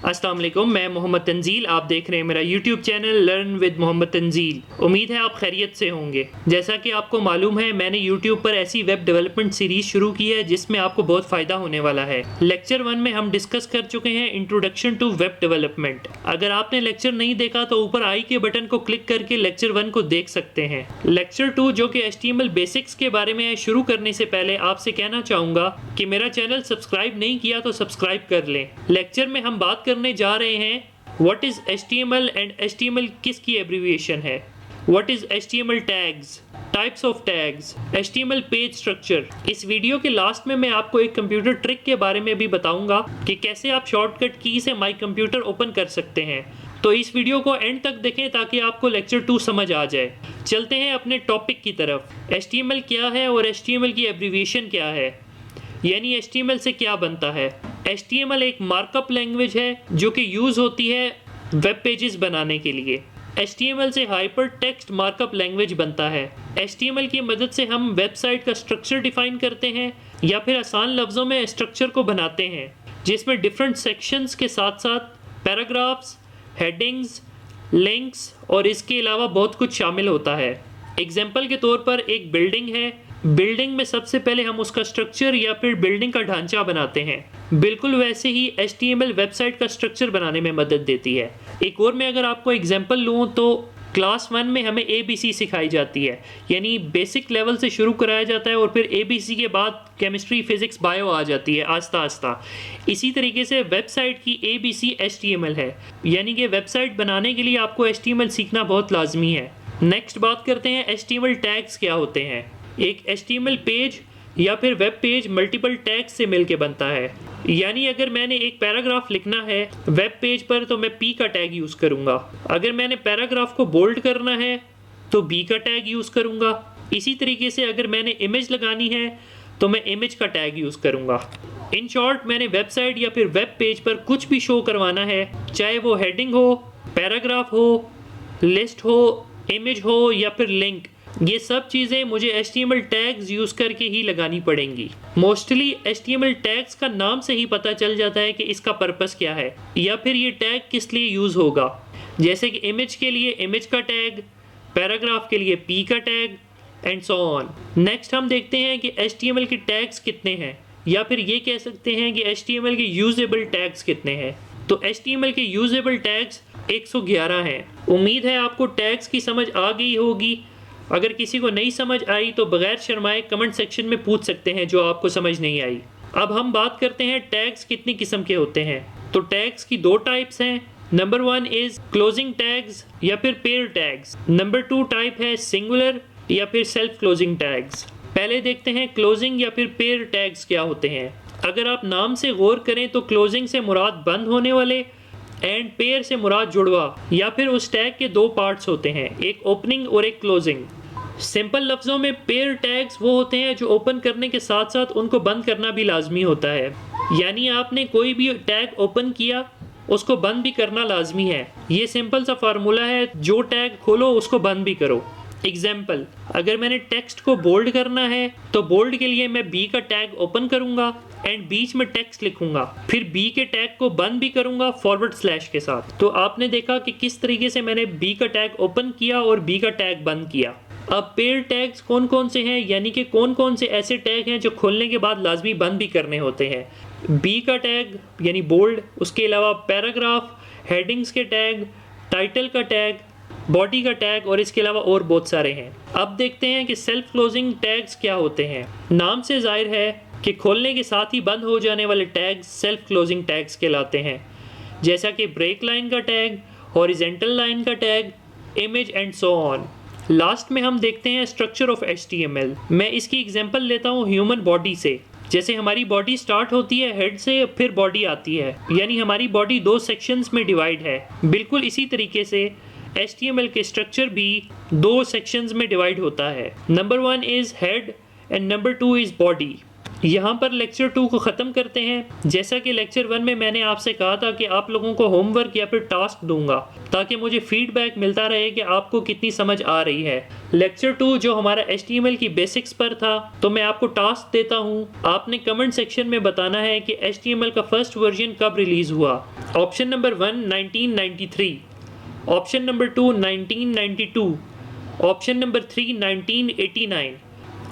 अस्सलाम वालेकुम, मैं मोहम्मद तंजील। आप देख रहे हैं मेरा YouTube channel learn with Mohammad Tanzeel. उम्मीद है आप खैरियत से होंगे। जैसा कि आपको मालूम है, मैंने YouTube पर ऐसी वेब डेवलपमेंट सीरीज शुरू की है जिसमें आपको बहुत फ़ायदा होने वाला है। लेक्चर 1 में हम डिस्कस कर चुके हैं इंट्रोडक्शन टू वेब डेवलपमेंट। अगर आपने लेक्चर नहीं देखा तो ऊपर आई के बटन को क्लिक करके लेक्चर 1 को देख सकते हैं। लेक्चर 2 जो कि HTML बेसिक्स के बारे में है, शुरू करने से पहले आपसे कहना चाहूँगा कि मेरा चैनल सब्सक्राइब नहीं किया तो सब्सक्राइब कर लें। लेक्चर में हम बात करने जा रहे हैं what is HTML and HTML किसकी एब्रीविएशन है, what is HTML tags, types of tags, HTML page structure. इस वीडियो के लास्ट में मैं आपको एक कंप्यूटर ट्रिक के बारे में भी बताऊंगा कि कैसे आप शॉर्टकट की से माई कंप्यूटर ओपन कर सकते हैं। तो इस वीडियो को एंड तक देखें ताकि आपको लेक्चर 2 समझ आ जाए। चलते हैं अपने टॉपिक की तरफ। HTML क्या है और HTML की एब्रीविएशन क्या है, यानी HTML से क्या बनता है। HTML एक मार्कअप लैंग्वेज है जो कि यूज़ होती है वेब पेजेस बनाने के लिए। HTML से हाइपर टेक्स्ट मार्कअप लैंग्वेज बनता है। HTML की मदद से हम वेबसाइट का स्ट्रक्चर डिफाइन करते हैं या फिर आसान लफ्ज़ों में स्ट्रक्चर को बनाते हैं, जिसमें डिफरेंट सेक्शंस के साथ साथ पैराग्राफ्स, हेडिंग्स, लिंक्स और इसके अलावा बहुत कुछ शामिल होता है। एग्जाम्पल के तौर पर एक बिल्डिंग है। बिल्डिंग में सबसे पहले हम उसका स्ट्रक्चर या फिर बिल्डिंग का ढांचा बनाते हैं। बिल्कुल वैसे ही HTML वेबसाइट का स्ट्रक्चर बनाने में मदद देती है। एक और मैं अगर आपको एग्जांपल लूँ तो क्लास 1 में हमें ABC सिखाई जाती है, यानी बेसिक लेवल से शुरू कराया जाता है और फिर ABC के बाद केमिस्ट्री, फिजिक्स, बायो आ जाती है आस्ता आस्ता। इसी तरीके से वेबसाइट की ABC HTML है, यानी कि वेबसाइट बनाने के लिए आपको HTML सीखना बहुत लाजमी है। नेक्स्ट बात करते हैं HTML टैग्स क्या होते हैं। एक HTML पेज या फिर वेब पेज मल्टीपल टैग्स से मिलके बनता है, यानी अगर मैंने एक पैराग्राफ लिखना है वेब पेज पर तो मैं P का टैग यूज़ करूँगा। अगर मैंने पैराग्राफ को बोल्ड करना है तो B का टैग यूज़ करूँगा। इसी तरीके से अगर मैंने इमेज लगानी है तो मैं इमेज का टैग यूज़ करूँगा। इन शॉर्ट, मैंने वेबसाइट या फिर वेब पेज पर कुछ भी शो करवाना है, चाहे वो हेडिंग हो, पैराग्राफ हो, लिस्ट हो, इमेज हो या फिर लिंक, ये सब चीज़ें मुझे HTML टैग्स यूज़ करके ही लगानी पड़ेंगी। मोस्टली HTML टैग्स का नाम से ही पता चल जाता है कि इसका पर्पस क्या है या फिर ये टैग किस लिए यूज़ होगा। जैसे कि इमेज के लिए इमेज का टैग, पैराग्राफ के लिए P का tag and so on. Next हम देखते हैं कि HTML के टैग्स कितने हैं, या फिर ये कह सकते हैं कि HTML के यूजेबल टैग्स कितने हैं। तो HTML के यूजेबल टैग्स 111 हैं। उम्मीद है आपको टैग्स की समझ आ गई होगी। अगर किसी को नहीं समझ आई तो बगैर शर्माए कमेंट सेक्शन में पूछ सकते हैं जो आपको समझ नहीं आई। अब हम बात करते हैं टैग्स कितनी किस्म के होते हैं। तो टैग्स की 2 टाइप्स हैं। नंबर 1 इज क्लोजिंग टैग्स या फिर पेयर टैग्स। नंबर 2 टाइप है सिंगुलर या फिर सेल्फ क्लोजिंग टैग्स। पहले देखते हैं क्लोजिंग या फिर पेयर टैग्स क्या होते हैं। अगर आप नाम से गौर करें तो क्लोजिंग से मुराद बंद होने वाले एंड पेयर से मुराद जुड़वा या फिर उस टैग के 2 पार्ट्स होते हैं, एक ओपनिंग और एक क्लोजिंग। सिंपल लफ्ज़ों में पेयर टैग्स वो होते हैं जो ओपन करने के साथ साथ उनको बंद करना भी लाजमी होता है, यानी आपने कोई भी टैग ओपन किया उसको बंद भी करना लाजमी है। ये सिंपल सा फार्मूला है, जो टैग खोलो उसको बंद भी करो। एग्जाम्पल, अगर मैंने टेक्स्ट को बोल्ड करना है तो बोल्ड के लिए मैं B का टैग ओपन करूंगा एंड बीच में टेक्स्ट लिखूंगा, फिर B के टैग को बंद भी करूंगा / के साथ। तो आपने देखा कि किस तरीके से मैंने B का टैग ओपन किया और B का टैग बंद किया। अब पेयर टैग्स कौन कौन से हैं, यानी कि कौन कौन से ऐसे टैग हैं जो खोलने के बाद लाजमी बंद भी करने होते हैं। B का टैग यानी बोल्ड, उसके अलावा पैराग्राफ, हेडिंग्स के टैग, टाइटल का टैग, बॉडी का टैग और इसके अलावा और बहुत सारे हैं। अब देखते हैं कि सेल्फ क्लोजिंग टैग्स क्या होते हैं। नाम से जाहिर है कि खोलने के साथ ही बंद हो जाने वाले टैग्स सेल्फ क्लोजिंग टैग्स कहलाते हैं, जैसा कि ब्रेक लाइन का टैग, हॉरिजॉन्टल लाइन का tag, image and so on. Last में हम देखते हैं स्ट्रक्चर ऑफ HTML। मैं इसकी एग्जांपल लेता हूँ ह्यूमन बॉडी से। जैसे हमारी बॉडी स्टार्ट होती है हेड से, फिर बॉडी आती है, यानी हमारी बॉडी 2 सेक्शंस में डिवाइड है। बिल्कुल इसी तरीके से HTML के स्ट्रक्चर भी 2 सेक्शंस में डिवाइड होता है। Number 1 is head and number 2 is body. यहाँ पर लेक्चर 2 को ख़त्म करते हैं। जैसा कि लेक्चर 1 में मैंने आपसे कहा था कि आप लोगों को होमवर्क या फिर टास्क दूंगा ताकि मुझे फीडबैक मिलता रहे कि आपको कितनी समझ आ रही है। लेक्चर 2 जो हमारा HTML की बेसिक्स पर था, तो मैं आपको टास्क देता हूँ। आपने कमेंट सेक्शन में बताना है कि HTML का फर्स्ट वर्जन कब रिलीज़ हुआ। Option number 1 1993, option number 2 1992, option number 3 1989,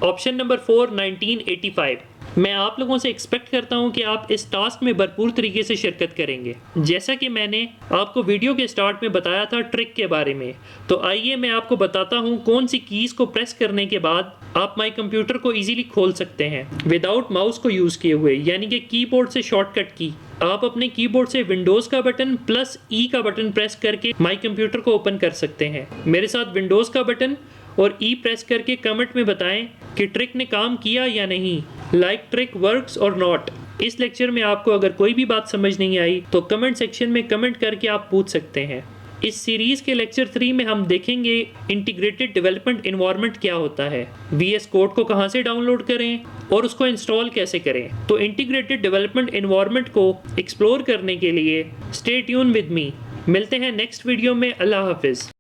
option number 4 1985। मैं आप लोगों से एक्सपेक्ट करता हूं कि आप इस टास्क में भरपूर तरीके से शिरकत करेंगे। जैसा कि मैंने आपको वीडियो के स्टार्ट में बताया था ट्रिक के बारे में, तो आइए मैं आपको बताता हूं कौन सी कीज़ को प्रेस करने के बाद आप माई कंप्यूटर को इजीली खोल सकते हैं विदाउट माउस को यूज़ किए हुए, यानी कि कीबोर्ड से शॉर्टकट की। आप अपने कीबोर्ड से विंडोज़ का बटन प्लस ई का बटन प्रेस करके माई कंप्यूटर को ओपन कर सकते हैं। मेरे साथ विंडोज़ का बटन और ई प्रेस करके कमेंट में बताएं कि ट्रिक ने काम किया या नहीं, लाइक ट्रिक वर्क्स और नॉट। इस लेक्चर में आपको अगर कोई भी बात समझ नहीं आई तो कमेंट सेक्शन में कमेंट करके आप पूछ सकते हैं। इस सीरीज़ के लेक्चर 3 में हम देखेंगे इंटीग्रेटेड डेवलपमेंट एनवायरनमेंट क्या होता है, VS कोड को कहां से डाउनलोड करें और उसको इंस्टॉल कैसे करें। तो इंटीग्रेटेड डेवलपमेंट एनवायरनमेंट को एक्सप्लोर करने के लिए स्टे ट्यून विद मी। मिलते हैं नेक्स्ट वीडियो में। अल्लाह हाफिज़।